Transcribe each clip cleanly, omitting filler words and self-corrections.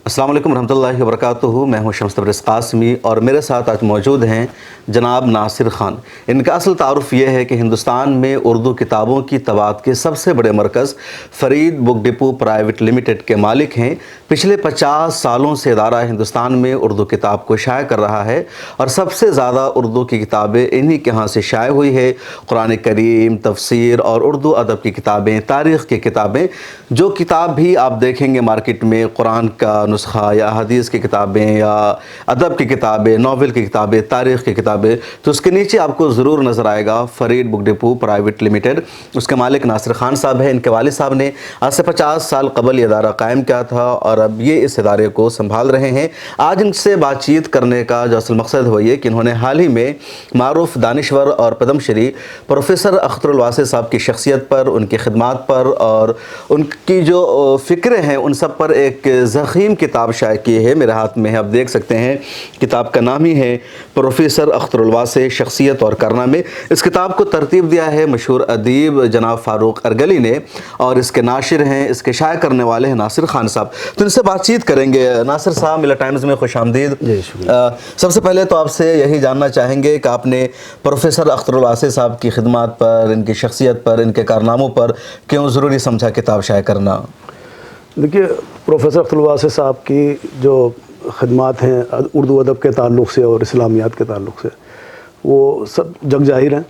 अस्सलाम वालेकुम रहमतुल्लाहि वबरकातुहू। मैं हूँ शम्स तबरेज़ क़ासिमी और मेरे साथ आज मौजूद हैं जनाब नासिर ख़ान। इनका असल तारुफ़ ये है कि हिंदुस्तान में उर्दू किताबों की तबाअत के सबसे बड़े मरकज़ Farid book depot private limited के मालिक हैं। पिछले 50 सालों से इदारा हिंदुस्तान में उर्दू किताब को शाया कर रहा है और सबसे ज़्यादा उर्दू की किताबें इन्हीं के यहाँ से शाया हुई है। कुरान करीम, तफसीर और उर्दू अदब की किताबें, तारीख़ की किताबें। जो किताब भी आप देखेंगे मार्केट में, कुरान का नुस्खा या हदीस की किताबें या अदब की किताबें, नावल की किताबें, तारीख़ की किताबें, तो उसके नीचे आपको ज़रूर नज़र आएगा Farid book depot private limited. उसके मालिक नासिर ख़ान साहब हैं। इनके वालिद साहब ने आज से 50 साल कबल ये इदारा कायम किया था और अब ये इस इदारे को संभाल रहे हैं। आज इनसे बातचीत करने का जो असल मकसद हो ये कि इन्होंने हाल ही में मारूफ दानिश्वर और पद्मश्री प्रोफेसर अख्तरुल वासी साहब की शख्सियत पर, उनकी खिदमात पर और उनकी जो फ़िक्रें हैं उन सब पर एक ज़ख़ीम किताब शाया की है। मेरे हाथ में है, आप देख सकते हैं। किताब का नाम ही है प्रोफेसर अख्तरुल वासी शख्सियत और कारनामे। इस किताब को तरतीब दिया है मशहूर अदीब जनाब फ़ारूक अरगली ने और इसके नाशिर हैं, इसके शाया करने वाले हैं नासिर ख़ान साहब। तो इनसे बातचीत करेंगे। नासिर साहब, मिला टाइम्स में खुशामदीद। सबसे पहले तो आपसे यही जानना चाहेंगे कि आपने प्रोफेसर अख्तरुल वासी साहब की खिदमत पर, इनकी शख्सियत पर, इनके कारनामों पर क्यों ज़रूरी समझा किताब शाया करना? देखिए, प्रोफेसर अख्तरुल वासी साहब की जो खिदमत हैं उर्दू अदब के ताल्लुक़ से और इस्लामियात के ताल्लुक़ से, वो सब जग ज़ाहिर हैं।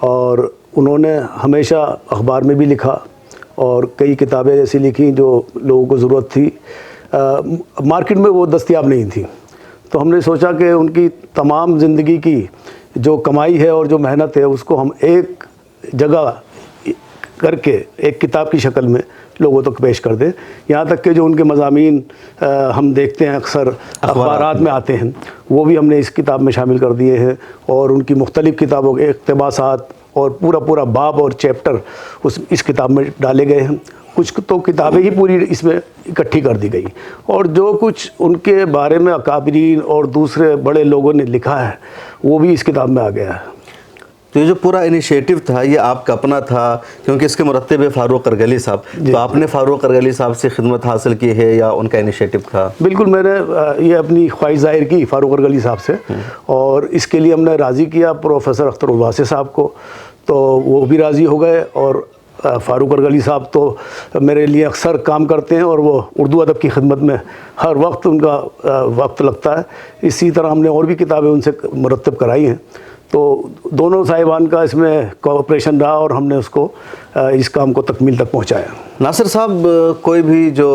और उन्होंने हमेशा अखबार में भी लिखा और कई किताबें ऐसी लिखी जो लोगों को ज़रूरत थी, मार्केट में वो दस्तयाब नहीं थी। तो हमने सोचा कि उनकी तमाम ज़िंदगी की जो कमाई है और जो मेहनत है उसको हम एक जगह करके एक किताब की शक्ल में लोगों तक पेश कर दें। यहाँ तक कि जो उनके मज़ामीन हम देखते हैं अक्सर अखबारात में आते हैं, वो भी हमने इस किताब में शामिल कर दिए हैं। और उनकी मुख्तलिफ़ किताबों के इक़्तिबासात और पूरा बाब और चैप्टर इस किताब में डाले गए हैं। कुछ तो किताबें ही पूरी इसमें इकट्ठी कर दी गई और जो कुछ उनके बारे में अकाबरीन और दूसरे बड़े लोगों ने लिखा है वो भी इस किताब में आ गया है। तो ये जो पूरा इनिशिएटिव था ये आपका अपना था, क्योंकि इसके मुरत्तिब है फ़ारूक अरगली साहब। तो आपने फ़ारूक अरगली साहब से खिदमत हासिल की है या उनका इनिशिएटिव था? बिल्कुल, मैंने ये अपनी ख्वाहिश ज़ाहिर की फ़ारूक अरगली साहब से और इसके लिए हमने राज़ी किया प्रोफेसर अख्तरुल वासी साहब को, तो वो भी राज़ी हो गए। और फ़ारूक अरगली साहब तो मेरे लिए अक्सर काम करते हैं और वो उर्दू अदब की खिदमत में हर वक्त उनका वक्त लगता है। इसी तरह हमने और भी किताबें उनसे मुरत्तब कराई हैं। तो दोनों साहिबान का इसमें कोऑपरेशन रहा और हमने उसको इस काम को तकमील तक पहुंचाया। नासिर साहब, कोई भी जो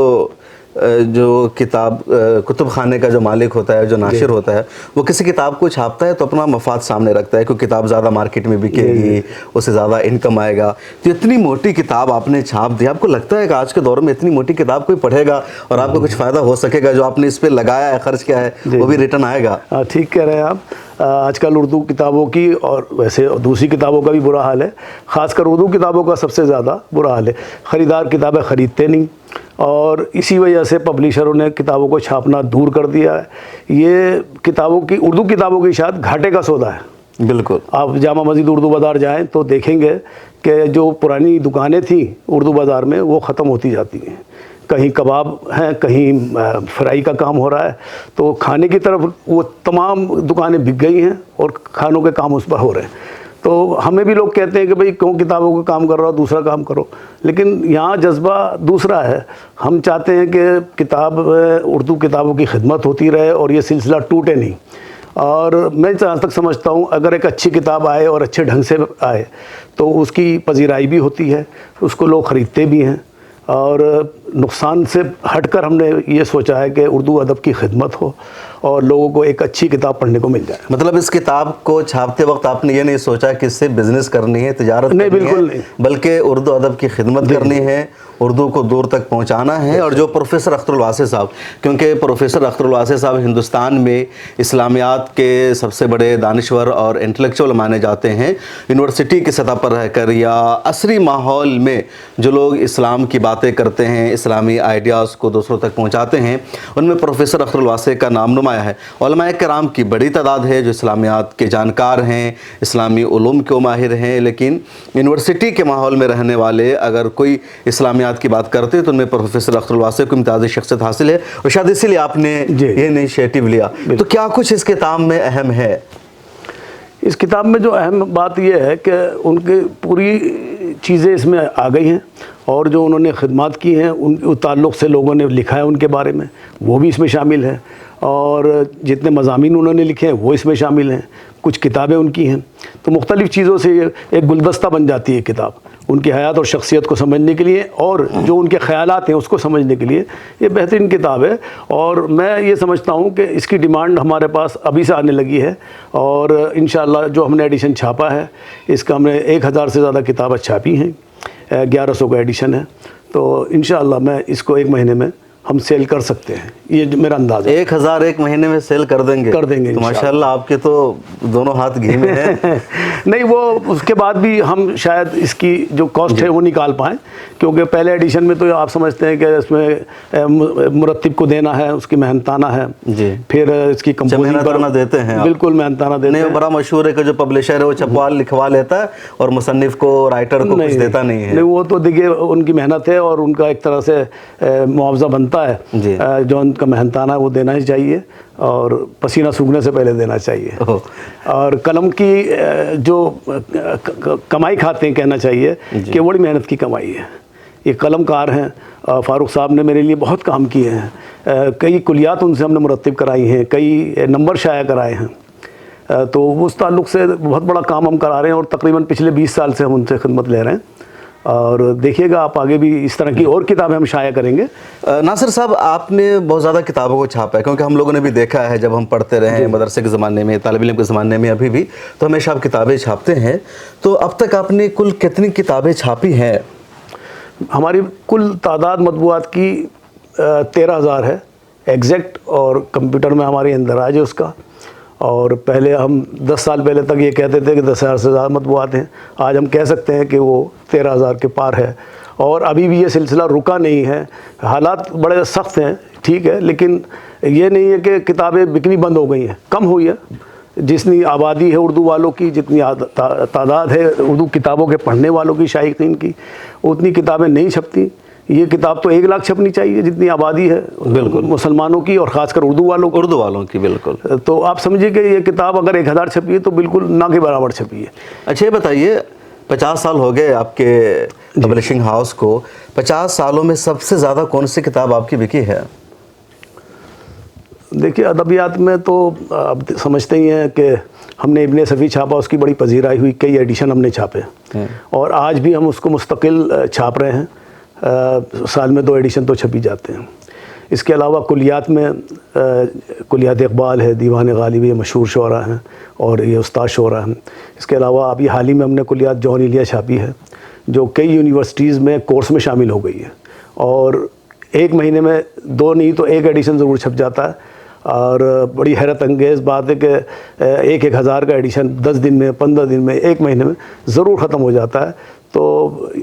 किताब कुतुब खाने का जो मालिक होता है, जो नाशिर होता है, वो किसी किताब को छापता है तो अपना मफाद सामने रखता है, क्योंकि किताब ज़्यादा मार्केट में बिकेगी, उससे ज़्यादा इनकम आएगा। तो इतनी मोटी किताब आपने छाप दी, आपको लगता है कि आज के दौर में इतनी मोटी किताब कोई पढ़ेगा और आपको कुछ फ़ायदा हो सकेगा? जो आपने इस पर लगाया है, ख़र्च किया है, वो भी रिटर्न आएगा? ठीक कह रहे हैं आप। आजकल उर्दू किताबों की और वैसे दूसरी किताबों का भी बुरा हाल है, ख़ासकर उर्दू किताबों का सबसे ज़्यादा बुरा हाल है। ख़रीदार किताबें ख़रीदते नहीं और इसी वजह से पब्लिशरों ने किताबों को छापना दूर कर दिया है। ये किताबों की, उर्दू किताबों की शायद घाटे का सौदा है। बिल्कुल, आप जामा मस्जिद उर्दू बाज़ार जाएं तो देखेंगे कि जो पुरानी दुकानें थीं उर्दू बाज़ार में वो ख़त्म होती जाती हैं। कहीं कबाब हैं, कहीं फ्राई का काम हो रहा है, तो खाने की तरफ वो तमाम दुकानें बिक गई हैं और खानों के काम उस पर हो रहे हैं। तो हमें भी लोग कहते हैं कि भाई क्यों किताबों का काम कर रहा हो, दूसरा काम करो, लेकिन यहाँ जज्बा दूसरा है। हम चाहते हैं कि किताब, उर्दू किताबों की खिदमत होती रहे और ये सिलसिला टूटे नहीं। और मैं जहाँ तक समझता हूँ अगर एक अच्छी किताब आए और अच्छे ढंग से आए तो उसकी पजीराई भी होती है, उसको लोग ख़रीदते भी हैं। और नुकसान से हटकर हमने ये सोचा है कि उर्दू अदब की खिदमत हो और लोगों को एक अच्छी किताब पढ़ने को मिल जाए। मतलब इस किताब को छापते वक्त आपने ये नहीं सोचा कि इससे बिज़नेस करनी है, तिजारत नहीं, करनी बिल्कुल है, नहीं, बल्कि उर्दू अदब की खिदमत करनी है, उर्दू को दूर तक पहुंचाना है। और जो प्रोफेसर अख्तरुल वासी साहब, क्योंकि प्रोफेसर अख्तरुल वासी साहब हिंदुस्तान में इस्लामियात के सबसे बड़े दानिश्वर और इंटेलेक्चुअल माने जाते हैं। यूनिवर्सिटी की सतह पर रहकर या असरी माहौल में जो लोग इस्लाम की बातें करते हैं, इस्लामी आइडियाज़ को दूसरों तक पहुँचाते हैं, उनमें प्रोफेसर अख्तरुल वासी का नामनुमा فرمایا ہے. علماء کرام کی بڑی تعداد ہے جو اسلامیات کے جانکار ہیں, اسلامی علوم کے ماہر ہیں, لیکن یونیورسٹی کے ماحول میں رہنے والے اگر کوئی اسلامیات کی بات کرتے ہیں تو ان میں پروفیسر اختر الواسع کو امتیازی شخصیت حاصل ہے, اور شاید اسی لیے آپ نے یہ انیشیٹو لیا. تو کیا کچھ اس کتاب میں اہم ہے؟ اس کتاب میں جو اہم بات یہ ہے کہ ان کی پوری چیزیں اس میں آ گئی ہیں, اور جو انہوں نے خدمات کی ہیں ان کے تعلق سے لوگوں نے لکھا ہے ان کے بارے میں, وہ بھی اس میں شامل ہے, اور جتنے مضامین انہوں نے لکھے ہیں وہ اس میں شامل ہیں, کچھ کتابیں ان کی ہیں. تو مختلف چیزوں سے ایک گلدستہ بن جاتی ہے کتاب, ان کی حیات اور شخصیت کو سمجھنے کے لیے, اور جو ان کے خیالات ہیں اس کو سمجھنے کے لیے یہ بہترین کتاب ہے. اور میں یہ سمجھتا ہوں کہ اس کی ڈیمانڈ ہمارے پاس ابھی سے آنے لگی ہے, اور انشاءاللہ جو ہم نے ایڈیشن چھاپا ہے اس کا ہم نے 1000 سے زیادہ کتابیں چھاپی ہیں, 1100 کا ایڈیشن ہے. تو انشاءاللہ میں اس کو 1 مہینے میں ہم سیل کر سکتے ہیں, یہ میرا انداز ہے. 1000 ایک مہینے میں سیل کر دیں گے؟ کر دیں گے ماشاءاللہ, آپ کے تو دونوں ہاتھ گھی میں ہیں. نہیں, وہ اس کے بعد بھی ہم شاید اس کی جو کاسٹ ہے وہ نکال پائیں, کیونکہ پہلے ایڈیشن میں تو آپ سمجھتے ہیں کہ اس میں مرتب کو دینا ہے, اس کی محنتانہ ہے, پھر اس کی کمپوزنگ پر دیتے ہیں. بالکل محنتانہ دیتے ہیں. بڑا مشہور ہے کہ جو پبلشر ہے وہ چھپوا لکھوا لیتا ہے اور مصنف کو, رائٹر کو کچھ دیتا نہیں ہے. نہیں, وہ تو دیکھیے ان کی محنت ہے اور ان کا ایک طرح سے معاوضہ بنتا ہے, جو ان کا محنتانہ وہ دینا ہی چاہیے, اور پسینہ سوکھنے سے پہلے دینا چاہیے. اور قلم کی جو کمائی کھاتے ہیں کہنا چاہیے کہ بڑی محنت کی کمائی ہے. یہ قلم کار ہیں, فاروق صاحب نے میرے لیے بہت کام کیے ہیں, کئی کلیات ان سے ہم نے مرتب کرائی ہیں, کئی نمبر شائع کرائے ہیں. تو اس تعلق سے بہت بڑا کام ہم کرا رہے ہیں, اور تقریباً پچھلے 20 سال سے ہم ان سے خدمت لے رہے ہیں. اور دیکھیے گا آپ آگے بھی اس طرح کی اور کتابیں ہم شائع کریں گے. ناصر صاحب, آپ نے بہت زیادہ کتابوں کو چھاپا ہے, کیونکہ ہم لوگوں نے بھی دیکھا ہے جب ہم پڑھتے رہے ہیں مدرسے کے زمانے میں, طالب علم کے زمانے میں, ابھی بھی تو ہمیشہ آپ کتابیں چھاپتے ہیں. تو اب تک آپ نے کل کتنی کتابیں چھاپی ہیں؟ ہماری کل تعداد مطبوعات کی 13000 ہے ایگزیکٹ, اور کمپیوٹر میں ہماری اندراج ہے اس کا. اور پہلے ہم 10 سال پہلے تک یہ کہتے تھے کہ 10,000 سے زیادہ مطبوعات ہیں, آج ہم کہہ سکتے ہیں کہ وہ 13,000 کے پار ہے. اور ابھی بھی یہ سلسلہ رکا نہیں ہے, حالات بڑے سخت ہیں ٹھیک ہے, لیکن یہ نہیں ہے کہ کتابیں بکنی بند ہو گئی ہیں, کم ہوئی ہے. جتنی آبادی ہے اردو والوں کی, جتنی تعداد ہے اردو کتابوں کے پڑھنے والوں کی, شائقین کی, اتنی کتابیں نہیں چھپتی. یہ کتاب تو 1 لاکھ چھپنی چاہیے جتنی آبادی ہے بالکل مسلمانوں کی, اور خاص کر اردو والوں کی. بالکل. تو آپ سمجھیے کہ یہ کتاب اگر 1000 چھپی ہے تو بالکل نہ کے برابر چھپی ہے. اچھا یہ بتائیے, 50 سال ہو گئے آپ کے پبلشنگ ہاؤس کو, 50 سالوں میں سب سے زیادہ کون سی کتاب آپ کی بکی ہے؟ دیکھیے ادبیات میں تو اب سمجھتے ہی ہیں کہ ہم نے ابن صفی چھاپا, اس کی بڑی پذیرائی ہوئی, کئی ایڈیشن ہم نے چھاپے, اور آج بھی ہم اس کو مستقل چھاپ رہے ہیں. سال میں 2 ایڈیشن تو چھپی جاتے ہیں. اس کے علاوہ کلیات میں کلیات اقبال ہے, دیوان غالب, یہ مشہور شعراء ہیں اور یہ استاد شعراء ہیں. اس کے علاوہ ابھی حال ہی میں ہم نے کلیات جون ایلیا چھاپی ہے, جو کئی یونیورسٹیز میں کورس میں شامل ہو گئی ہے, اور 1 مہینے میں 2 نہیں تو 1 ایڈیشن ضرور چھپ جاتا ہے. اور بڑی حیرت انگیز بات ہے کہ 1,000 کا ایڈیشن 10 دن میں, 15 دن میں, 1 مہینے میں ضرور ختم ہو جاتا ہے. تو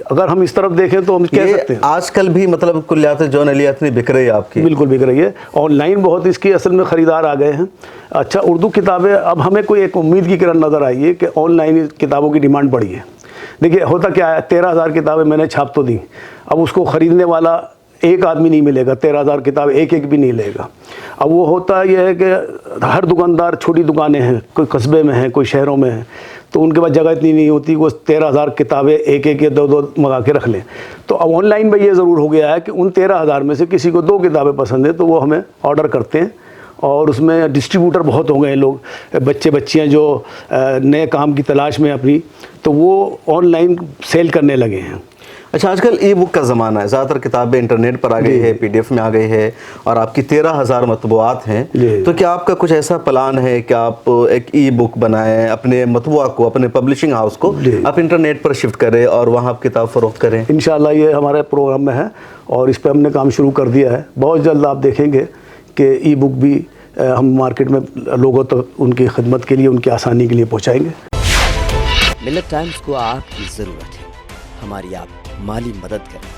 اگر ہم اس طرف دیکھیں تو ہم کہہ سکتے ہیں آج کل بھی مطلب کلیات جون ایلیا اتنی بک رہی ہے آپ کی؟ بالکل بک رہی ہے. آن لائن بہت اس کی اصل میں خریدار آ گئے ہیں. اچھا, اردو کتابیں اب ہمیں کوئی ایک امید کی کرن نظر آئی ہے کہ آن لائن کتابوں کی ڈیمانڈ بڑھی ہے. دیکھیے ہوتا کیا ہے, 13,000 کتابیں میں نے چھاپ تو دیں, اب اس کو خریدنے والا ایک آدمی نہیں ملے گا, 13,000 کتابیں ایک بھی نہیں لے گا. اب وہ ہوتا یہ ہے کہ ہر دکاندار, چھوٹی دکانیں ہیں, کوئی قصبے میں ہیں, کوئی شہروں میں ہیں, تو ان کے پاس جگہ اتنی نہیں ہوتی, وہ 13,000 کتابیں ایک یا 2 منگا کے رکھ لیں. تو اب آن لائن میں یہ ضرور ہو گیا ہے کہ ان 13,000 میں سے کسی کو 2 کتابیں پسند ہیں تو وہ ہمیں آرڈر کرتے ہیں, اور اس میں ڈسٹریبیوٹر بہت ہو گئے ہیں لوگ, بچیاں جو نئے کام کی تلاش میں اپنی, تو وہ آن لائن سیل کرنے لگے ہیں. اچھا, آج کل ای بک کا زمانہ ہے, زیادہ تر کتابیں انٹرنیٹ پر آ گئی ہے, PDF میں آ گئی ہے, اور آپ کی 13,000 مطبوعات ہیں. تو کیا آپ کا کچھ ایسا پلان ہے کہ آپ ایک ای بک بنائیں, اپنے مطبوعہ کو, اپنے پبلشنگ ہاؤس کو آپ انٹرنیٹ پر شفٹ کریں اور وہاں آپ کتاب فروخت کریں؟ انشاءاللہ یہ ہمارے پروگرام میں ہے, اور اس پہ ہم نے کام شروع کر دیا ہے. بہت جلد آپ دیکھیں گے کہ ای بک بھی ہم مارکیٹ میں لوگوں تک ان کی خدمت کے لیے, ان کی آسانی کے لیے پہنچائیں گے. ملت ٹائمز کو آپ کی ضرورت ہے, ہماری آپ مالی مدد کریں.